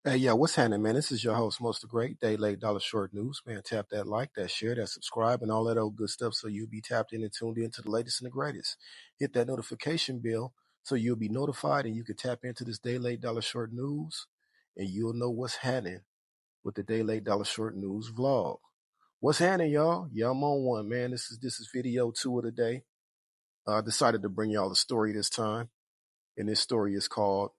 Hey, yeah, what's happening, man? This is your host, Most the Great, Day Late Dollar Short News. Man, tap that like, that share, that subscribe, and all that old good stuff so you'll be tapped in and tuned in to the latest and the greatest. Hit that notification bell so you'll be notified and you can tap into this Day Late Dollar Short News and you'll know what's happening with the Day Late Dollar Short News vlog. What's happening, y'all? Yeah, I'm on one, man. This is video 2 of the day. I decided to bring y'all a story this time, and this story is called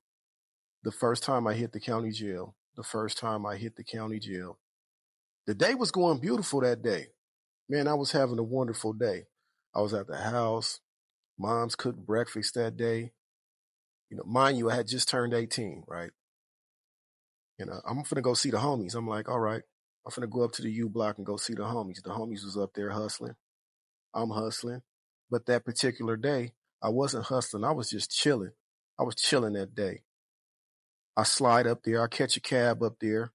The First Time I Hit the County Jail. The first time I hit the county jail. The day was going beautiful that day. Man, I was having a wonderful day. I was at the house. Mom's cooked breakfast that day. Mind you, I had just turned 18, right? I'm finna go see the homies. I'm like, all right, I'm finna go up to the U block and go see the homies. The homies was up there hustling. I'm hustling. But that particular day, I wasn't hustling. I was just chilling. I was chilling that day. I slide up there. I catch a cab up there.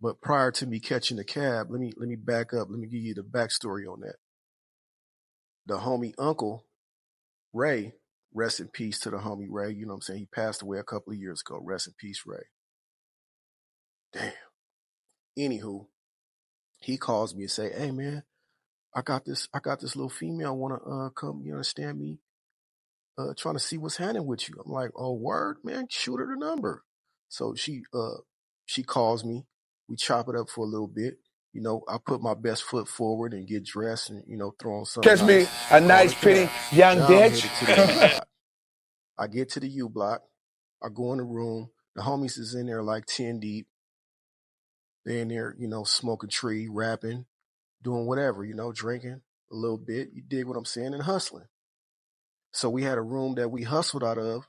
But prior to me catching the cab, let me back up. Let me give you the backstory on that. The homie uncle, Ray, rest in peace to the homie Ray. You know what I'm saying? He passed away a couple of years ago. Rest in peace, Ray. Damn. Anywho, he calls me and say, "Hey man, I got this little female wanna come, you understand me? Trying to see what's happening with you." I'm like, "Oh word, man, shoot her the number." So she calls me. We chop it up for a little bit. I put my best foot forward and get dressed and, throw on something Catch me nice. a Call nice, the pretty cab. young Now I'm bitch. headed to the U block. I get to the U block. I go in the room. The homies is in there like 10 deep. They're in there, smoking tree, rapping, doing whatever, drinking a little bit. You dig what I'm saying? And hustling. So we had a room that we hustled out of,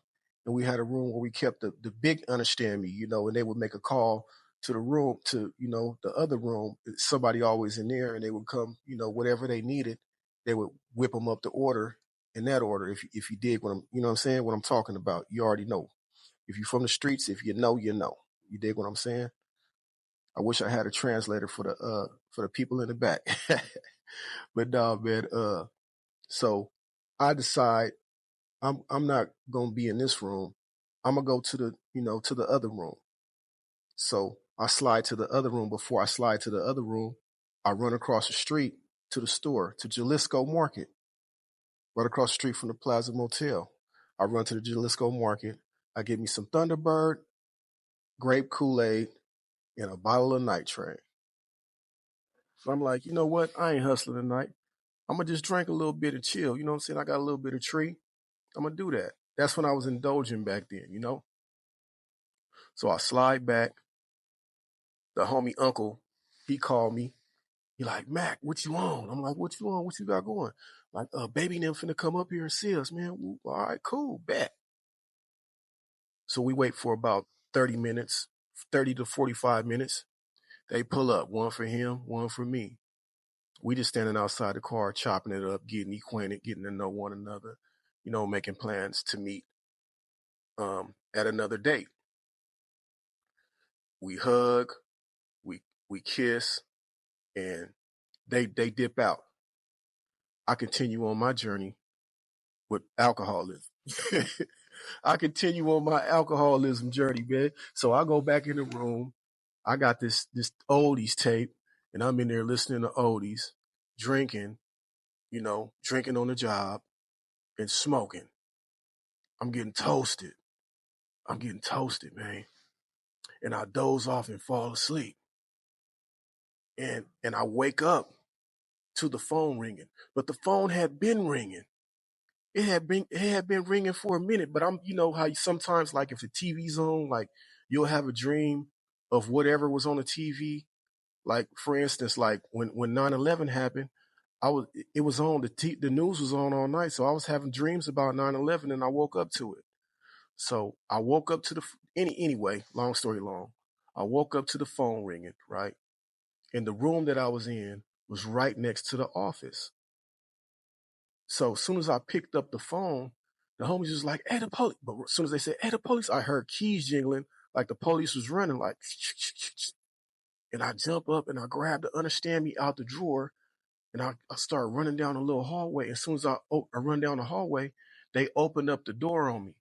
and we had a room where we kept the big understand me, and they would make a call to the room to, the other room. Somebody always in there, and they would come, whatever they needed, they would whip them up the order in that order. If you dig what I'm, what I'm saying, what I'm talking about, you already know. If you're from the streets, if you know, you know. You dig what I'm saying? I wish I had a translator for the people in the back. But no, man, so I decide I'm not gonna be in this room. I'm gonna go to the other room. So I slide to the other room. Before I slide to the other room, I run across the street to the store, to Jalisco Market, right across the street from the Plaza Motel. I run to the Jalisco Market. I get me some Thunderbird, grape Kool-Aid, and a bottle of Night Train. So I'm like, you know what? I ain't hustling tonight. I'm gonna just drink a little bit and chill. You know what I'm saying? I got a little bit of tree. I'm gonna do that. That's when I was indulging back then. So I slide back. The homie uncle, he called me. He like, "Mac, what you on?" I'm like, "What you on? What you got going?" Like, baby and them finna come up here and see us, man. All right, cool, bet. So we wait for about 30 minutes, 30 to 45 minutes. They pull up, one for him, one for me. We just standing outside the car, chopping it up, getting acquainted, getting to know one another, making plans to meet at another date. We hug, we kiss, and they dip out. I continue on my journey with alcoholism. I continue on my alcoholism journey, man. So I go back in the room. I got this oldies tape, and I'm in there listening to oldies, drinking, drinking on the job and smoking. I'm getting toasted. I'm getting toasted, man. And I doze off and fall asleep. And I wake up to the phone ringing. But the phone had been ringing. It had been ringing for a minute, but I'm how you sometimes, like, if the TV's on, like, you'll have a dream of whatever was on the TV. Like, for instance, like when 9/11 happened, it was on the news was on all night, so I was having dreams about 9/11, and I woke up to it. So I woke up to anyway, long story long. I woke up to the phone ringing, right? And the room that I was in was right next to the office. So as soon as I picked up the phone, the homies was like, "Hey, the police!" But as soon as they said, "Hey, the police," I heard keys jingling, like the police was running, like. And I jump up and I grab the understand me out the drawer, and I start running down a little hallway. As soon as I run down the hallway, they open up the door on me.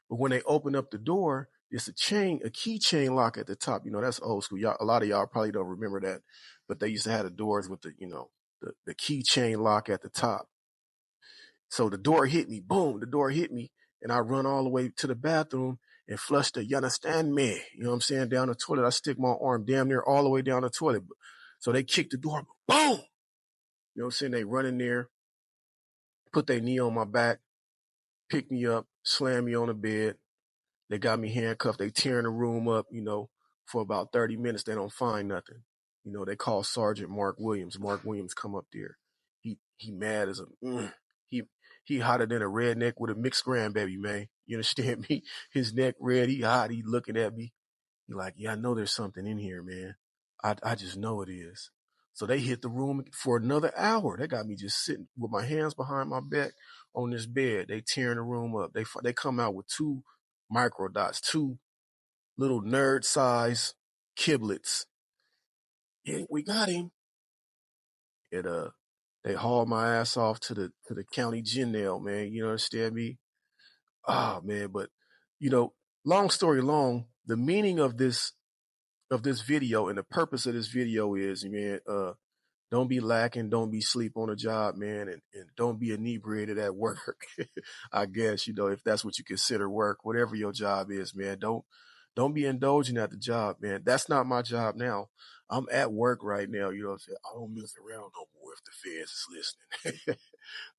But when they open up the door, it's a keychain lock at the top. You know, that's old school. Y'all, a lot of y'all probably don't remember that, but they used to have the doors with the keychain lock at the top. So the door hit me, boom, the door hit me, and I run all the way to the bathroom and flush the, you understand me? You know what I'm saying? Down the toilet. I stick my arm damn near all the way down the toilet. So they kick the door, boom. You know what I'm saying? They run in there, put their knee on my back, pick me up, slam me on the bed. They got me handcuffed. They tearing the room up, for about 30 minutes. They don't find nothing. They call Sergeant Mark Williams. Mark Williams come up there. He mad as he hotter than a redneck with a mixed grandbaby, man. You understand me? His neck red. He hot. He looking at me. He like, yeah, I know there's something in here, man. I just know it is. So they hit the room for another hour. They got me just sitting with my hands behind my back on this bed. They tearing the room up. They come out with 2 microdots, 2 little nerd size kiblets. Yeah, we got him. And they hauled my ass off to the county jail, man. You understand me? Oh man, but long story long, the meaning of this video and the purpose of this video is, man, don't be lacking, don't be sleep on a job, man, and don't be inebriated at work. I guess, if that's what you consider work, whatever your job is, man, don't be indulging at the job, man. That's not my job now. I'm at work right now, you know what I'm saying? I don't mess around no more if the feds is listening.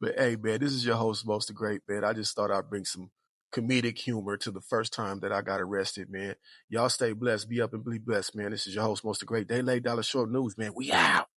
But hey, man, this is your host, Most the Great, man. I just thought I'd bring some comedic humor to the first time that I got arrested, man. Y'all stay blessed, be up and be blessed, man. This is your host, Most the Great. They Lay Dollar Short News, man. We out.